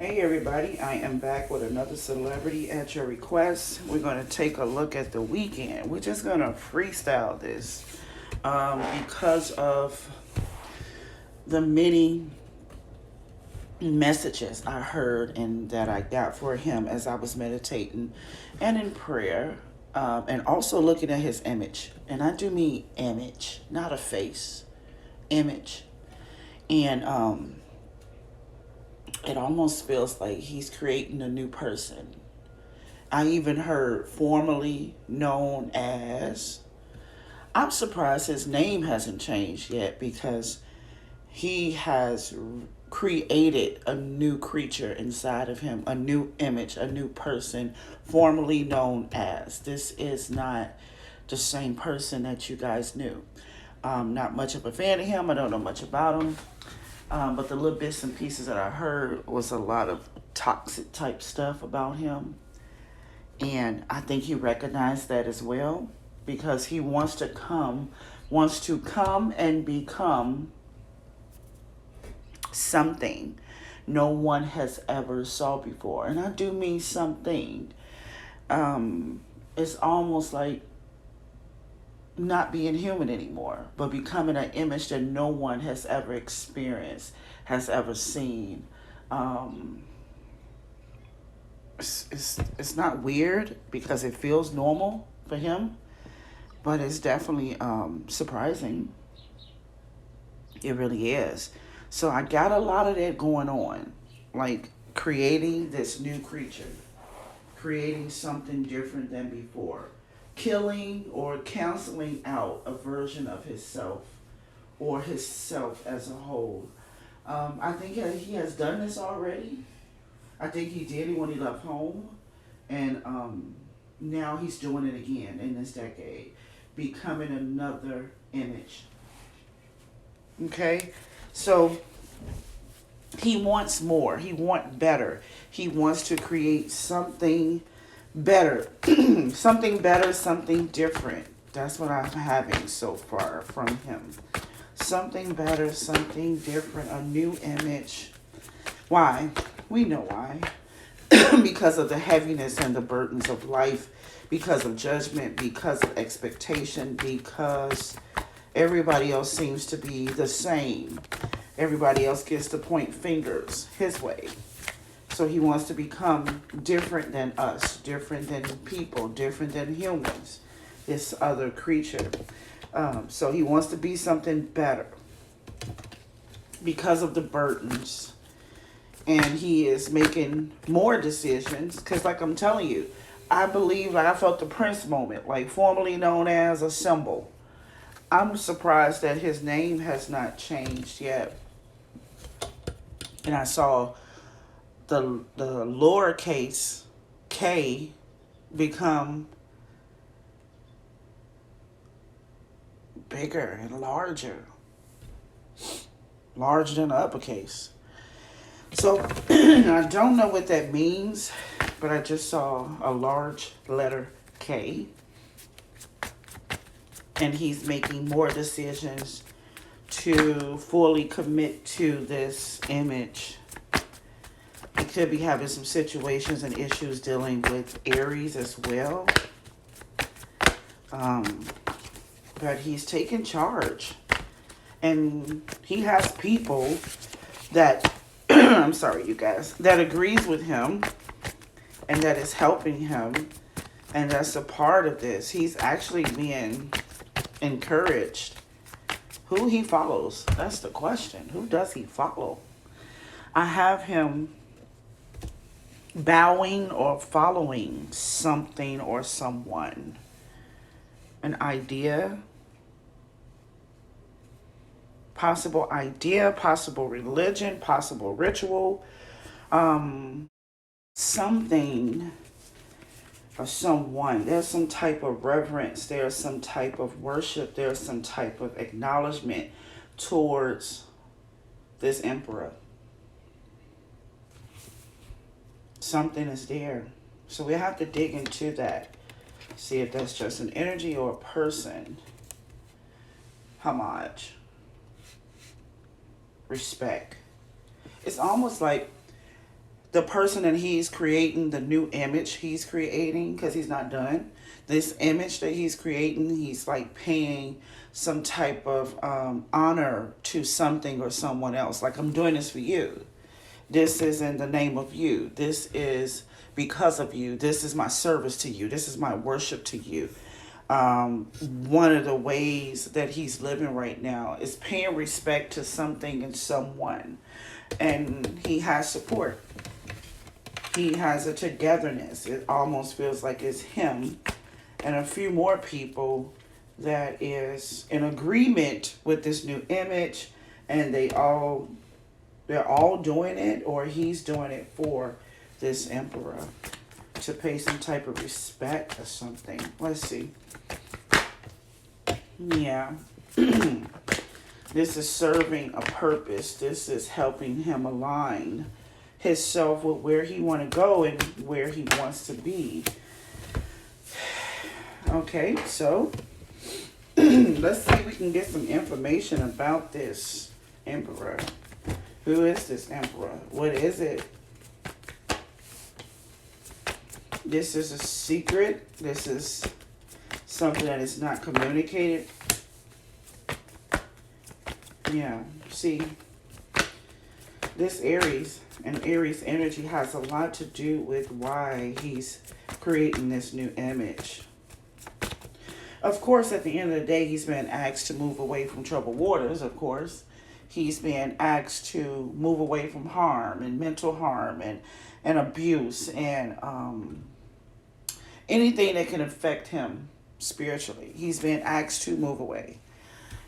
Hey everybody, I am back with another celebrity at your request. We're going to take a look at the weekend. We're just going to freestyle this because of the many messages I heard and that I got for him as I was meditating and in prayer, and also looking at his image. And I do mean image, not a face, image. And it almost feels like he's creating a new person. I even heard formerly known as. I'm surprised his name hasn't changed yet because he has created a new creature inside of him, a new image, a new person, formerly known as. This is not the same person that you guys knew. Not much of a fan of him. I don't know much about him. But the little bits and pieces that I heard was a lot of toxic type stuff about him. And I think he recognized that as well because he wants to come and become something no one has ever saw before. And I do mean something. It's almost like not being human anymore, but becoming an image that no one has ever experienced, has ever seen. Um, it's not weird because it feels normal for him, but it's definitely surprising. It really is. So I got a lot of that going on, like creating this new creature, creating something different than before, killing or canceling out a version of himself or himself as a whole. I think he has done this already. I think he did it when he left home, and now he's doing it again in this decade, becoming another image. Okay, so he wants more. He wants better. He wants to create something better, something better, something different. That's what I'm having so far from him. Something better, something different, a new image. Why? We know why. Because of the heaviness and the burdens of life, because of judgment, because of expectation, because everybody else seems to be the same. Everybody else gets to point fingers his way. So he wants to become different than us, different than people, different than humans, this other creature. So he wants to be something better because of the burdens. And he is making more decisions because, like I'm telling you, I believe, like I felt the Prince moment, like formerly known as a symbol. I'm surprised that his name has not changed yet. And I saw the lowercase k become bigger and larger, larger than the uppercase. So I don't know what that means, but I just saw a large letter K, and he's making more decisions to fully commit to this image. He could be having some situations and issues dealing with Aries as well. But he's taking charge. And he has people that, I'm sorry, you guys, that agrees with him and that is helping him. And that's a part of this. He's actually being encouraged. Who he follows, that's the question. Who does he follow? I have him bowing or following something or someone, an idea, possible religion, possible ritual, something or someone. There's some type of reverence, there's some type of worship, there's some type of acknowledgement towards this emperor. Something is there. So we have to dig into that. See if that's just an energy or a person. Homage. Respect. It's almost like the person that he's creating, the new image he's creating, because he's not done. This image that he's creating, he's like paying some type of honor to something or someone else. Like, I'm doing this for you. This is in the name of you. This is because of you. This is my service to you. This is my worship to you. One of the ways that he's living right now is paying respect to something and someone. And he has support. He has a togetherness. It almost feels like it's him and a few more people that is in agreement with this new image, and they're all doing it, or he's doing it for this emperor to pay some type of respect or something. Let's see. Yeah. This is serving a purpose. This is helping him align himself with where he want to go and where he wants to be. Okay, so let's see if we can get some information about this emperor. Who is this emperor? What is it? This is a secret. This is something that is not communicated. Yeah, see, this Aries and Aries energy has a lot to do with why he's creating this new image. Of course, at the end of the day, he's been asked to move away from troubled waters, of course. He's been asked to move away from harm and mental harm and abuse and anything that can affect him spiritually. He's been asked to move away.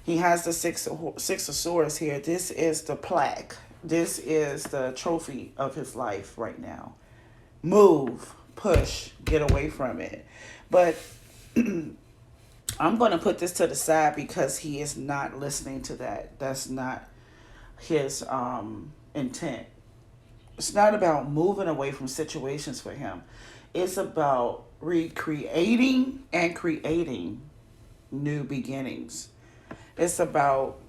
He has the Six of Swords here. This is the plaque. This is the trophy of his life right now. Move, push, get away from it. But I'm going to put this to the side because he is not listening to that. That's not his intent. It's not about moving away from situations for him. It's about recreating and creating new beginnings. It's about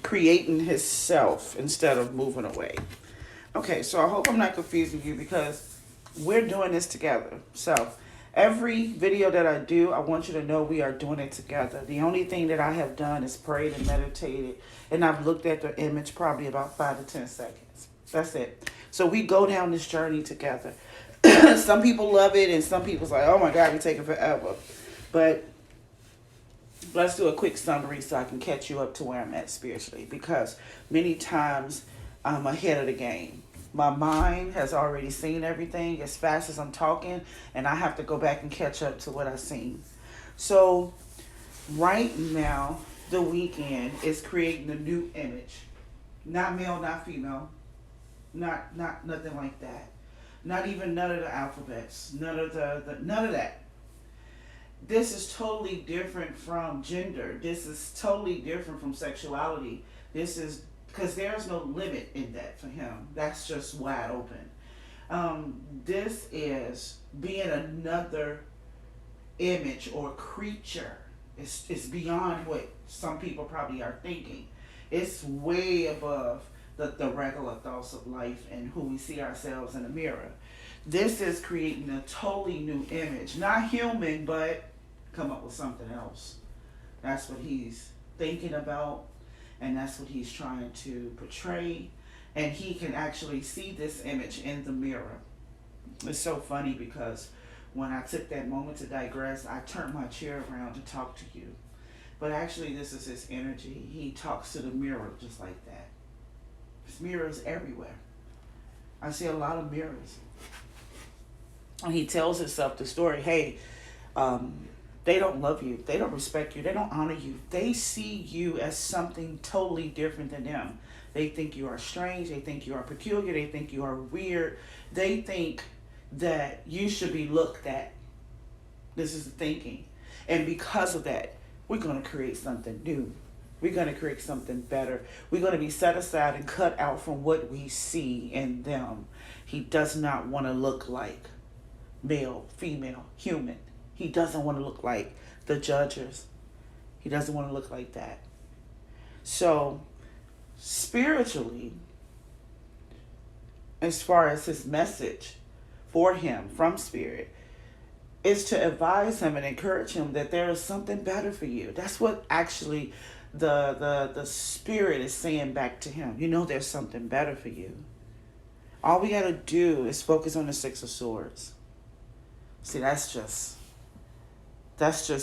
creating his self instead of moving away. Okay, so I hope I'm not confusing you because we're doing this together. So every video that I do, I want you to know we are doing it together. The only thing that I have done is prayed and meditated, and I've looked at the image probably about 5 to 10 seconds. That's it. So we go down this journey together. Some people love it, and some people's like, oh my God, we're taking forever. But let's do a quick summary so I can catch you up to where I'm at spiritually, because many times I'm ahead of the game. My mind has already seen everything as fast as I'm talking, and I have to go back and catch up to what I've seen. So right now, the Weeknd is creating a new image. Not male, not female. Not nothing like that. Not even none of the alphabets. None of none of that. This is totally different from gender. This is totally different from sexuality. This is because there's no limit in that for him. That's just wide open. This is being another image or creature. It's beyond what some people probably are thinking. It's way above the regular thoughts of life and who we see ourselves in the mirror. This is creating a totally new image. Not human, but come up with something else. That's what he's thinking about, and that's what he's trying to portray. And he can actually see this image in the mirror. It's so funny because when I took that moment to digress, I turned my chair around to talk to you. But actually, this is his energy. He talks to the mirror just like that. There's mirrors everywhere. I see a lot of mirrors. And he tells himself the story, hey, they don't love you. They don't respect you. They don't honor you. They see you as something totally different than them. They think you are strange. They think you are peculiar. They think you are weird. They think that you should be looked at. This is the thinking. And because of that, we're going to create something new. We're going to create something better. We're going to be set aside and cut out from what we see in them. He does not want to look like male, female, human. He doesn't want to look like the judges. He doesn't want to look like that. So, spiritually, as far as his message for him from Spirit, is to advise him and encourage him that there is something better for you. That's what actually the Spirit is saying back to him. You know, there's something better for you. All we got to do is focus on the Six of Swords. See, that's just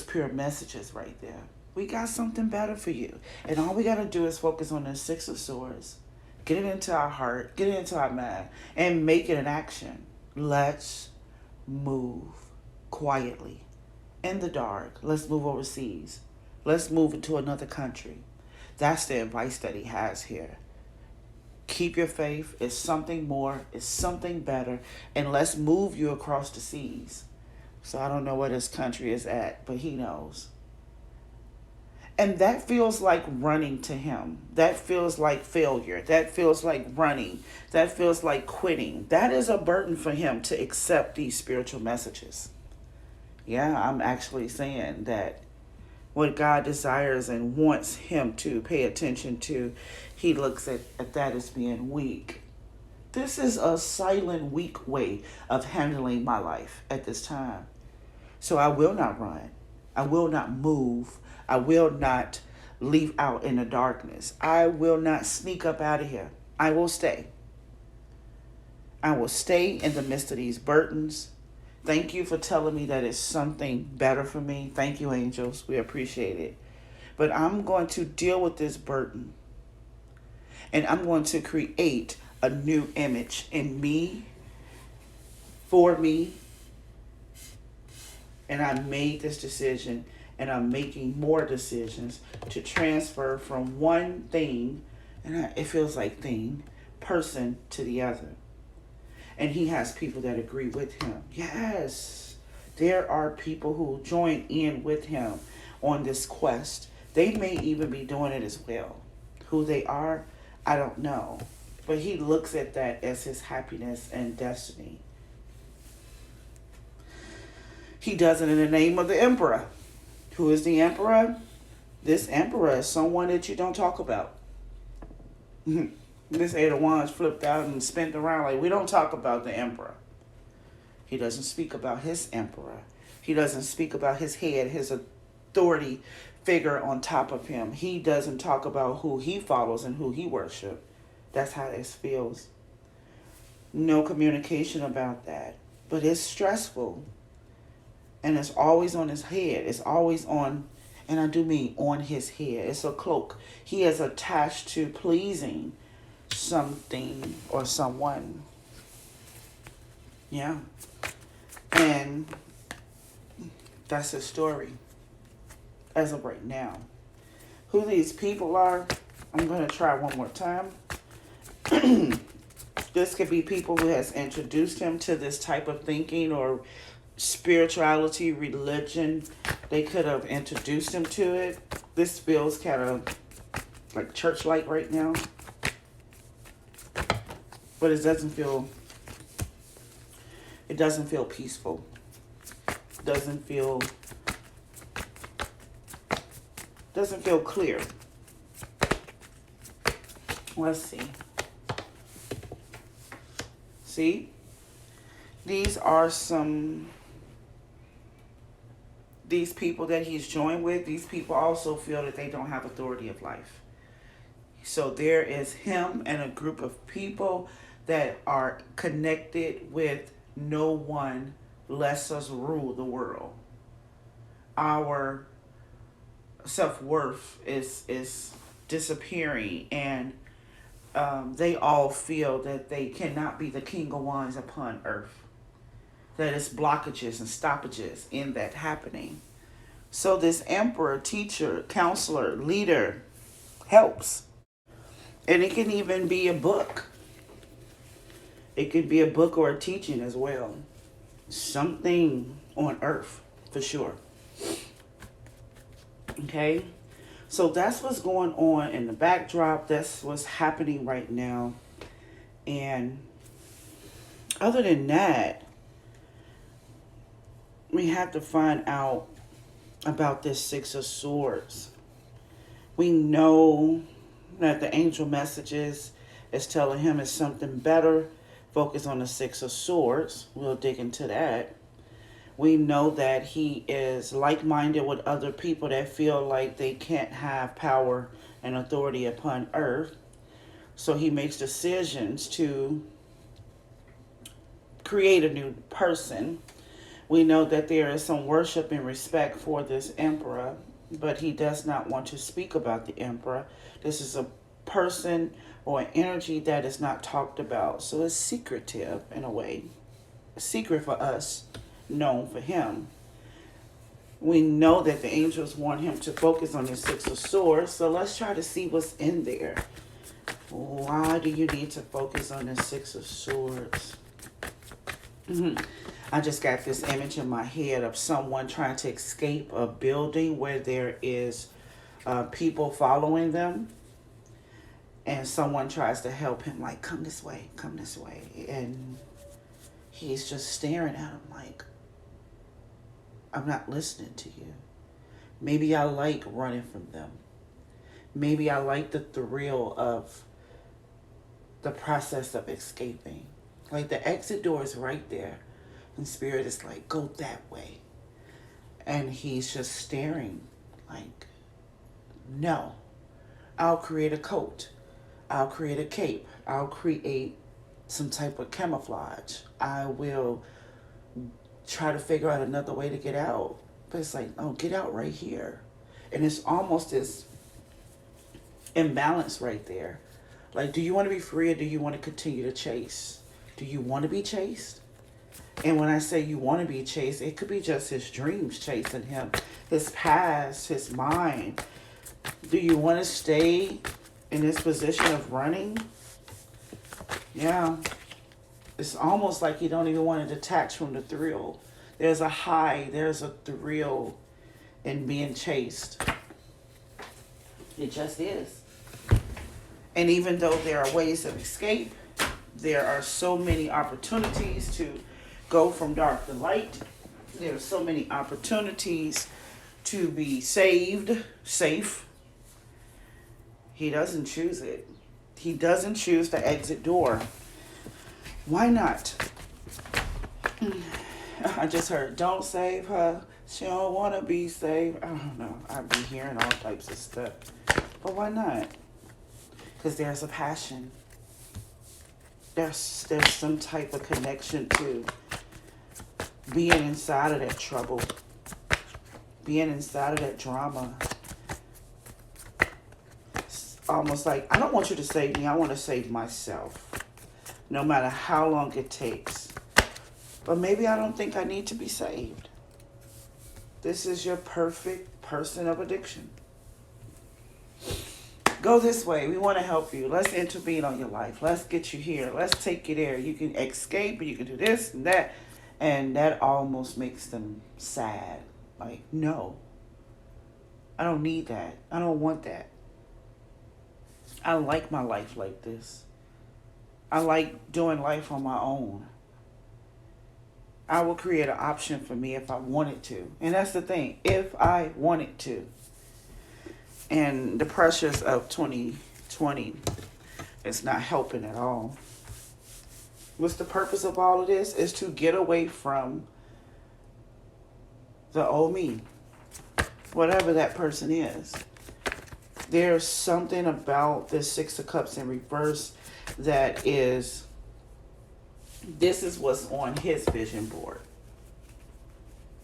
pure messages right there. We got something better for you. And all we got to do is focus on the Six of Swords. Get it into our heart, get it into our mind, and make it an action. Let's move quietly in the dark. Let's move overseas. Let's move into another country. That's the advice that he has here. Keep your faith. It's something more. It's something better. And let's move you across the seas. So I don't know where this country is at, but he knows. And that feels like running to him. That feels like failure. That feels like running. That feels like quitting. That is a burden for him to accept these spiritual messages. Yeah, I'm actually saying that what God desires and wants him to pay attention to, he looks at that as being weak. This is a silent, weak way of handling my life at this time. So I will not run. I will not move. I will not leave out in the darkness. I will not sneak up out of here. I will stay. I will stay in the midst of these burdens. Thank you for telling me that it's something better for me. Thank you, angels. We appreciate it. But I'm going to deal with this burden. And I'm going to create a new image in me, for me. And I made this decision, and I'm making more decisions to transfer from one thing, and it feels like person to the other. And he has people that agree with him. Yes, there are people who join in with him on this quest. They may even be doing it as well. Who they are, I don't know. But he looks at that as his happiness and destiny. He does it in the name of the emperor. Who is the emperor? This emperor is someone that you don't talk about. This Eight of Wands flipped out and spent around like we don't talk about the emperor. He doesn't speak about his emperor. He doesn't speak about his head, his authority figure on top of him. He doesn't talk about who he follows and who he worships. That's how this feels. No communication about that. But it's stressful. And it's always on his head. It's always on, and I do mean on his head. It's a cloak. He is attached to pleasing something or someone. Yeah. And that's his story as of right now. Who these people are, I'm going to try one more time. This could be people who has introduced him to this type of thinking or spirituality, religion. They could have introduced him to it. This feels kind of like church-like right now. But it doesn't feel peaceful. Doesn't feel clear. Let's see. See? These are these people that he's joined with. These people also feel that they don't have authority of life. So there is him and a group of people that are connected with no one lets us rule the world. Our self-worth is disappearing, and they all feel that they cannot be the king of wands upon earth. That is blockages and stoppages in that happening. So this emperor, teacher, counselor, leader helps. And it can even be a book. It could be a book or a teaching as well. Something on earth, for sure. Okay? So that's what's going on in the backdrop. That's what's happening right now. And other than that, we have to find out about this Six of Swords. We know that the angel messages is telling him it's something better Focus on the Six of Swords. We'll dig into that. We know that he is like-minded with other people that feel like they can't have power and authority upon earth. So he makes decisions to create a new person. We know that there is some worship and respect for this emperor, but he does not want to speak about the emperor. This is a person or an energy that is not talked about. So it's secretive in a way. Secret for us, known for him. We know that the angels want him to focus on the Six of Swords. So let's try to see what's in there. Why do you need to focus on the Six of Swords? I just got this image in my head of someone trying to escape a building where there is people following them. And someone tries to help him, like, come this way, come this way. And he's just staring at him like, I'm not listening to you. Maybe I like running from them. Maybe I like the thrill of the process of escaping. Like the exit door is right there. And Spirit is like, go that way. And he's just staring like, no. I'll create a coat. I'll create a cape. I'll create some type of camouflage. I will try to figure out another way to get out. But it's like, oh, get out right here. And it's almost this imbalance right there. Like, do you want to be free or do you want to continue to chase? Do you want to be chased? And when I say you want to be chased, it could be just his dreams chasing him, his past, his mind. Do you want to stay in this position of running? Yeah. It's almost like you don't even want to detach from the thrill. There's a high, there's a thrill in being chased. It just is. And even though there are ways of escape, there are so many opportunities to go from dark to light. There are so many opportunities to be saved, safe. He doesn't choose it. He doesn't choose the exit door. Why not? I just heard, don't save her. She don't want to be saved. I don't know. I've been hearing all types of stuff. But why not? Because there's a passion. There's some type of connection to being inside of that trouble. Being inside of that drama. It's almost like, I don't want you to save me. I want to save myself. No matter how long it takes. But maybe I don't think I need to be saved. This is your perfect person of addiction. Go this way. We want to help you. Let's intervene on your life. Let's get you here. Let's take you there. You can escape, or you can do this and that. And that almost makes them sad. Like, no. I don't need that. I don't want that. I like my life like this. I like doing life on my own. I will create an option for me if I wanted to. And that's the thing. If I wanted to. And the pressures of 2020 is not helping at all. What's the purpose of all of this? Is to get away from the old me. Whatever that person is. There's something about this Six of Cups in reverse that is, this is what's on his vision board.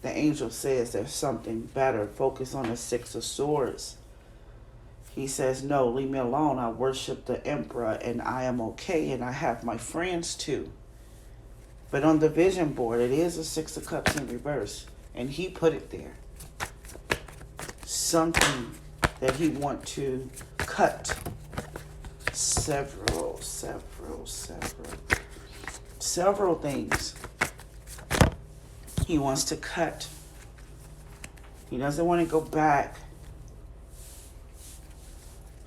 The angel says there's something better. Focus on the Six of Swords. He says, no, leave me alone. I worship the emperor and I am okay and I have my friends too. But on the vision board, it is a Six of Cups in reverse. And he put it there. Something that he want to cut. Several things he wants to cut. He doesn't want to go back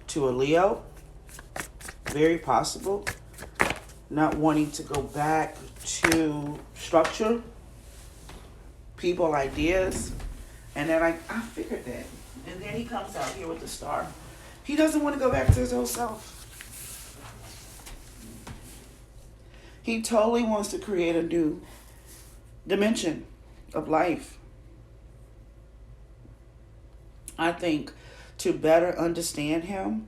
to a Leo. Very possible. Not wanting to go back to structure, people, ideas. And then I figured that. And then he comes out here with the star. He doesn't want to go back to his old self. He totally wants to create a new dimension of life. I think to better understand him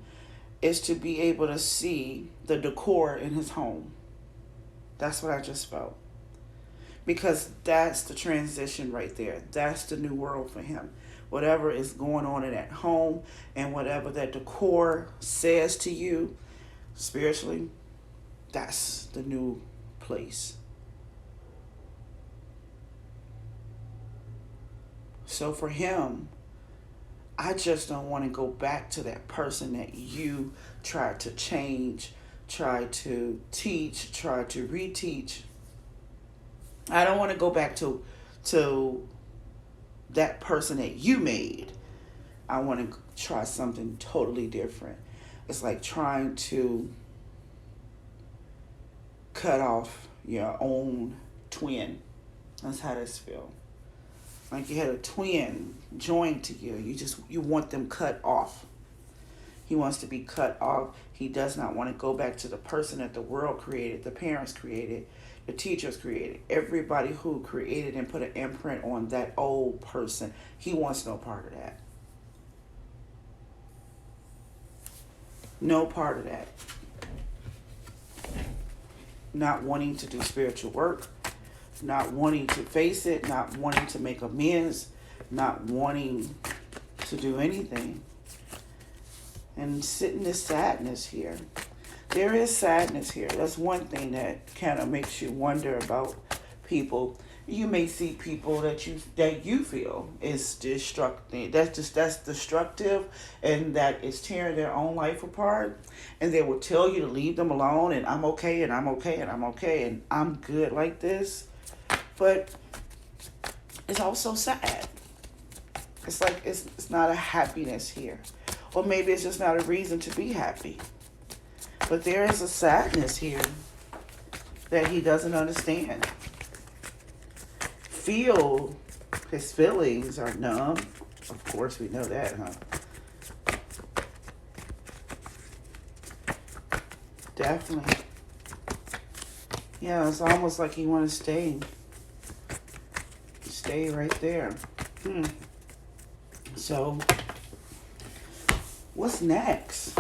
is to be able to see the decor in his home. That's what I just felt. Because that's the transition right there. That's the new world for him. Whatever is going on in that home and whatever that decor says to you spiritually, that's the new place. So for him, I just don't want to go back to that person that you tried to change, tried to teach, tried to reteach. I don't want to go back to that person that you made. I want to try something totally different. It's like trying to cut off your own twin. That's how this feels. Like you had a twin joined to you. You want them cut off. He wants to be cut off. He does not want to go back to the person that the world created, the parents created, the teachers created, everybody who created and put an imprint on that old person. He wants no part of that. No part of that. Not wanting to do spiritual work, not wanting to face it, not wanting to make amends, not wanting to do anything. And sit in this sadness here. There is sadness here. That's one thing that kind of makes you wonder about people. You may see people that you feel is destructive. That's destructive, and that is tearing their own life apart. And they will tell you to leave them alone. And I'm okay. And I'm okay. And I'm okay. And I'm good like this. But it's also sad. It's like it's not a happiness here, or maybe it's just not a reason to be happy. But there is a sadness here that he doesn't understand. His feelings are numb. Of course, we know that, huh? Definitely. Yeah, it's almost like he wants to stay right there. So, what's next?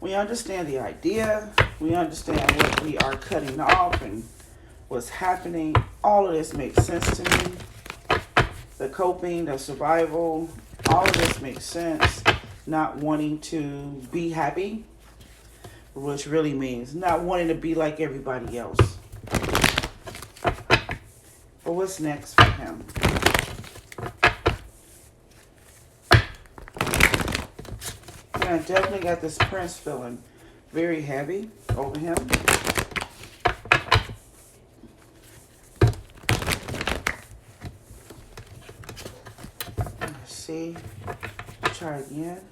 We understand the idea. We understand what we are cutting off and what's happening. All of this makes sense to me. The coping, the survival, all of this makes sense. Not wanting to be happy, which really means not wanting to be like everybody else. But what's next for him? I definitely got this Prince feeling very heavy over him. Let's see. Try again.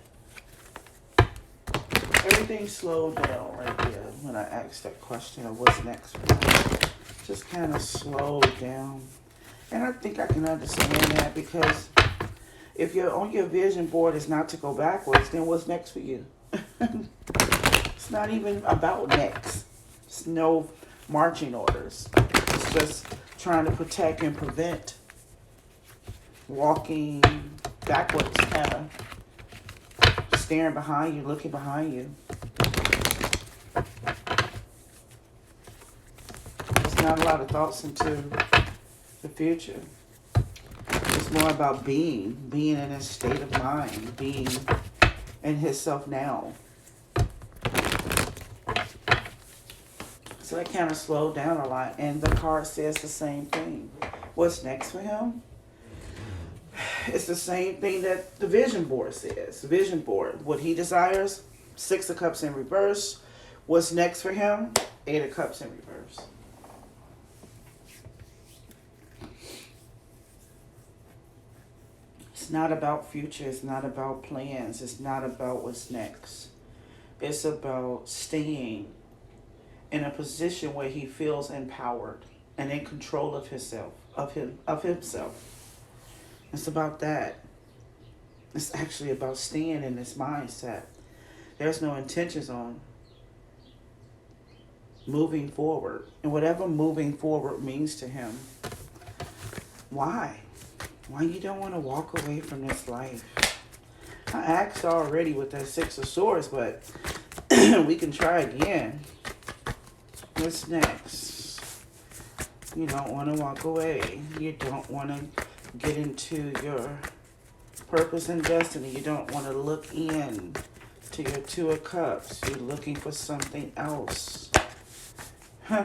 Everything slowed down right there when I asked that question of what's next for him. Just kind of slowed down. And I think I can understand that, because if you're on your vision board is not to go backwards, then what's next for you? It's not even about next. It's no marching orders. It's just trying to protect and prevent walking backwards, kind of staring behind you, looking behind you. There's not a lot of thoughts into the future. It's more about being in a state of mind, being in his self now. So that kind of slowed down a lot. And the card says the same thing. What's next for him? It's the same thing that the vision board says. The vision board, what he desires, 6 of Cups in reverse. What's next for him? 8 of Cups in reverse. It's not about future. It's not about plans. It's not about what's next. It's about staying in a position where he feels empowered and in control of himself, of himself. It's about that. It's actually about staying in this mindset. There's no intentions on moving forward. And whatever moving forward means to him, why? Why you don't want to walk away from this life? I asked already with that Six of Swords, but we can try again. What's next? You don't want to walk away. You don't want to get into your purpose and destiny. You don't want to look in to your Two of Cups. You're looking for something else. Huh.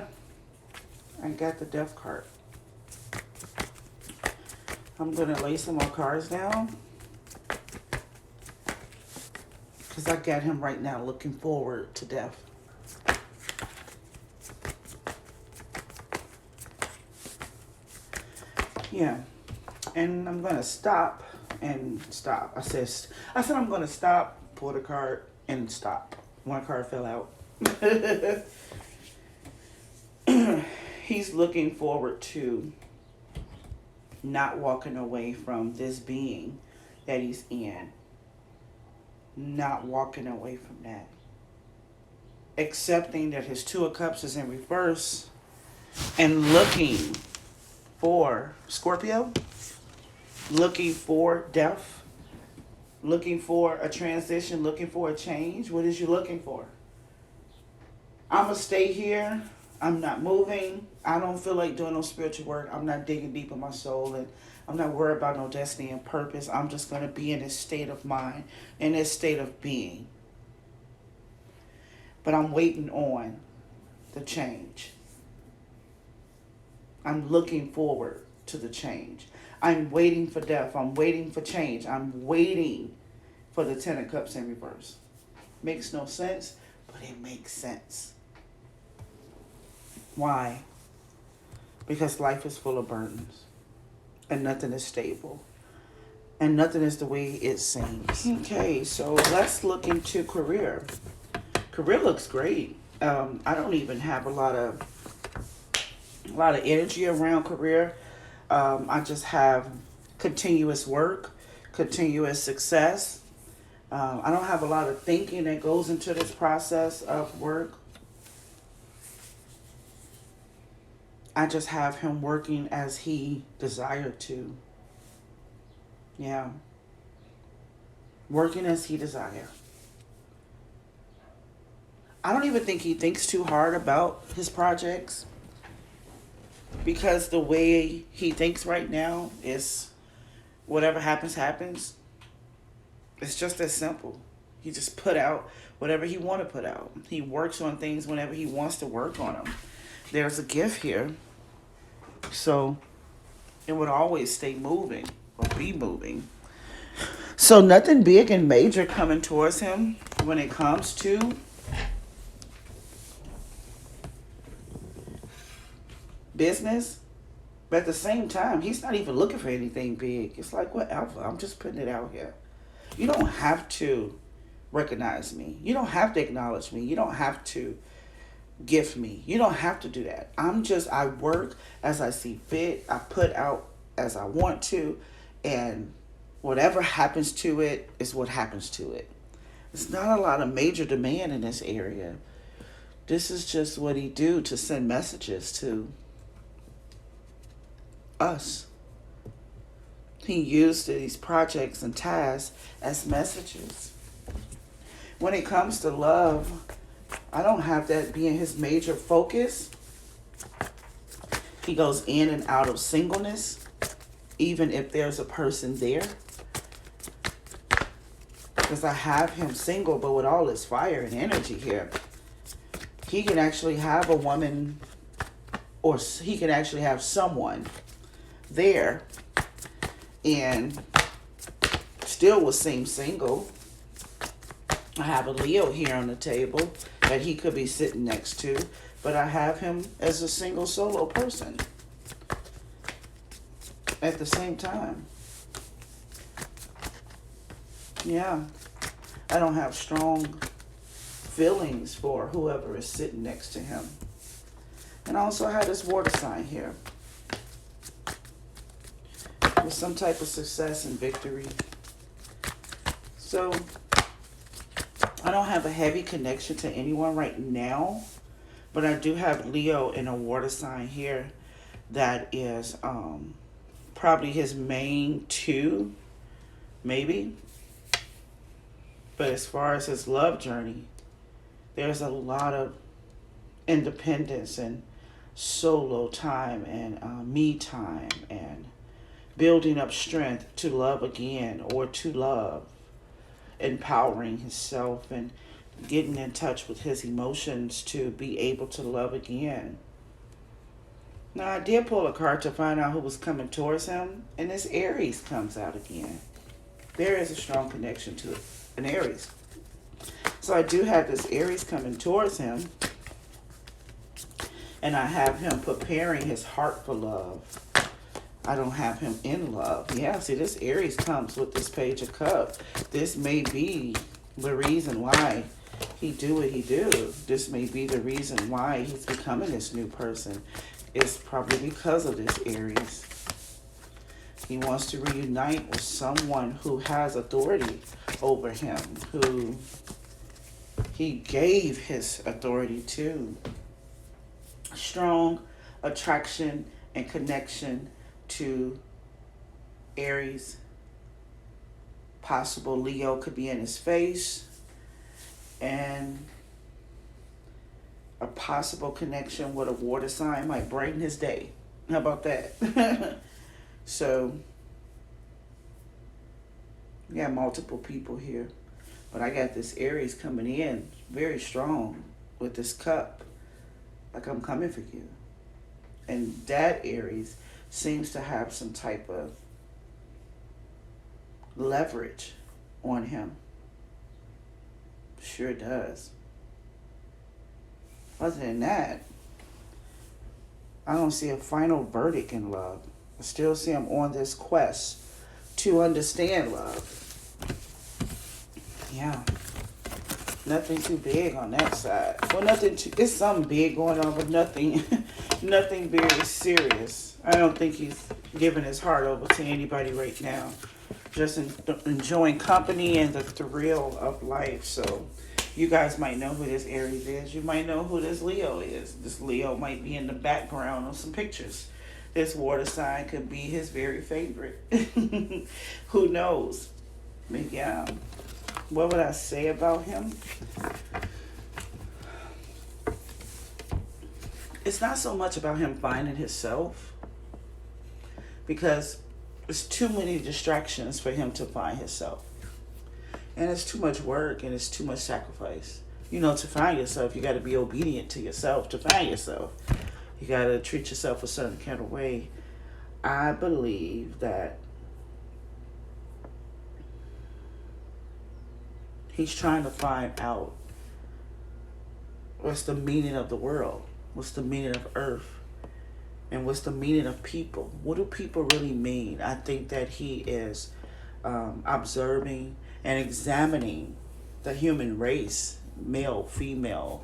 I got the Death card. I'm going to lay some more cards down, because I got him right now looking forward to death. Yeah. And I'm going to stop and stop. I said I'm going to stop, pull the card, and stop. One card fell out. He's looking forward to not walking away from this being that he's in. Not walking away from that. Accepting that his Two of Cups is in reverse and looking for Scorpio, looking for death, looking for a transition, looking for a change. What is you looking for? I'm going to stay here. I'm not moving. I don't feel like doing no spiritual work. I'm not digging deep in my soul, and I'm not worried about no destiny and purpose. I'm just going to be in this state of mind, in this state of being. But I'm waiting on the change. I'm looking forward to the change. I'm waiting for death. I'm waiting for change. I'm waiting for the Ten of Cups in reverse. Makes no sense, but it makes sense. Why? Because life is full of burdens, and nothing is stable, and nothing is the way it seems. Okay, so let's look into career. Career looks great. I don't even have a lot of energy around career. I just have continuous work, continuous success. I don't have a lot of thinking that goes into this process of work. I just have him working as he desired to. Yeah. Working as he desired. I don't even think he thinks too hard about his projects, because the way he thinks right now is whatever happens, happens. It's just as simple. He just put out whatever he want to put out. He works on things whenever he wants to work on them. There's a gift here. So it would always stay moving or be moving. So nothing big and major coming towards him when it comes to business. But at the same time, he's not even looking for anything big. It's like, whatever. I'm just putting it out here. You don't have to recognize me. You don't have to acknowledge me. You don't have to gift me. You don't have to do that. I work as I see fit. I put out as I want to, and whatever happens to it is what happens to it. It's not a lot of major demand in this area. This is just what he do to send messages to us. He used these projects and tasks as messages. When it comes to love, I don't have that being his major focus. He goes in and out of singleness, even if there's a person there. Because I have him single, but with all his fire and energy here, he can actually have a woman, or he can actually have someone there and still will seem single. I have a Leo here on the table that he could be sitting next to, but I have him as a single solo person at the same time. Yeah, I don't have strong feelings for whoever is sitting next to him. And I also have this water sign here with some type of success and victory. So I don't have a heavy connection to anyone right now, But I do have Leo in a water sign here that is probably his main two, maybe. But as far as his love journey, there's a lot of independence and solo time and me time and building up strength to love again or to love, empowering himself and getting in touch with his emotions to be able to love again. Now, I did pull a card to find out who was coming towards him, and this Aries comes out again. There is a strong connection to an Aries. So I do have this Aries coming towards him, and I have him preparing his heart for love. I don't have him in love. Yeah, see, this Aries comes with this Page of Cups. This may be the reason why he do what he do. This may be the reason why he's becoming this new person. It's probably because of this Aries. He wants to reunite with someone who has authority over him, who he gave his authority to. Strong attraction and connection to Aries. Possible Leo could be in his face. And a possible connection with a water sign might brighten his day. How about that? So, we got multiple people here. But I got this Aries coming in very strong with this cup. Like, I'm coming for you. And that Aries seems to have some type of leverage on him. Sure does. Other than that, I don't see a final verdict in love. I still see him on this quest to understand love. Yeah. Nothing too big on that side. Well, it's something big going on, but nothing very serious. I don't think he's giving his heart over to anybody right now. Just enjoying company and the thrill of life. So you guys might know who this Aries is. You might know who this Leo is. This Leo might be in the background of some pictures. This water sign could be his very favorite. Who knows? But yeah. What would I say about him? It's not so much about him finding himself, because there's too many distractions for him to find himself. And it's too much work and it's too much sacrifice. You know, to find yourself, you got to be obedient to yourself to find yourself. You got to treat yourself a certain kind of way. I believe that he's trying to find out what's the meaning of the world, what's the meaning of earth, and what's the meaning of people. What do people really mean? I think that he is observing and examining the human race, male, female,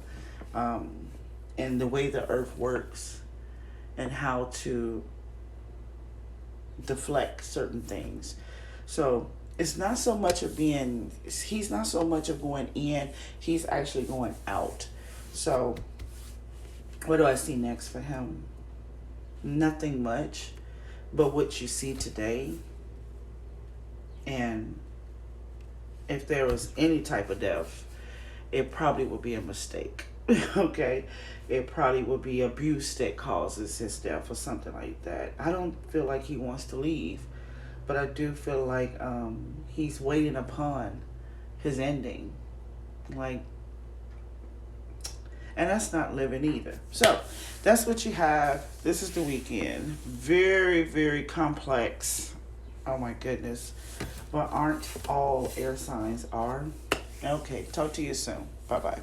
and the way the earth works and how to deflect certain things. So it's not so much of he's not so much of going in, he's actually going out. So what do I see next for him? Nothing much, but what you see today. And if there was any type of death, it probably would be a mistake. Okay? It probably would be abuse that causes his death or something like that. I don't feel like he wants to leave, but I do feel like he's waiting upon his ending. Like, and that's not living either. So that's what you have. This is the Weeknd. Very, very complex. Oh my goodness. But aren't all air signs are? Okay, talk to you soon. Bye-bye.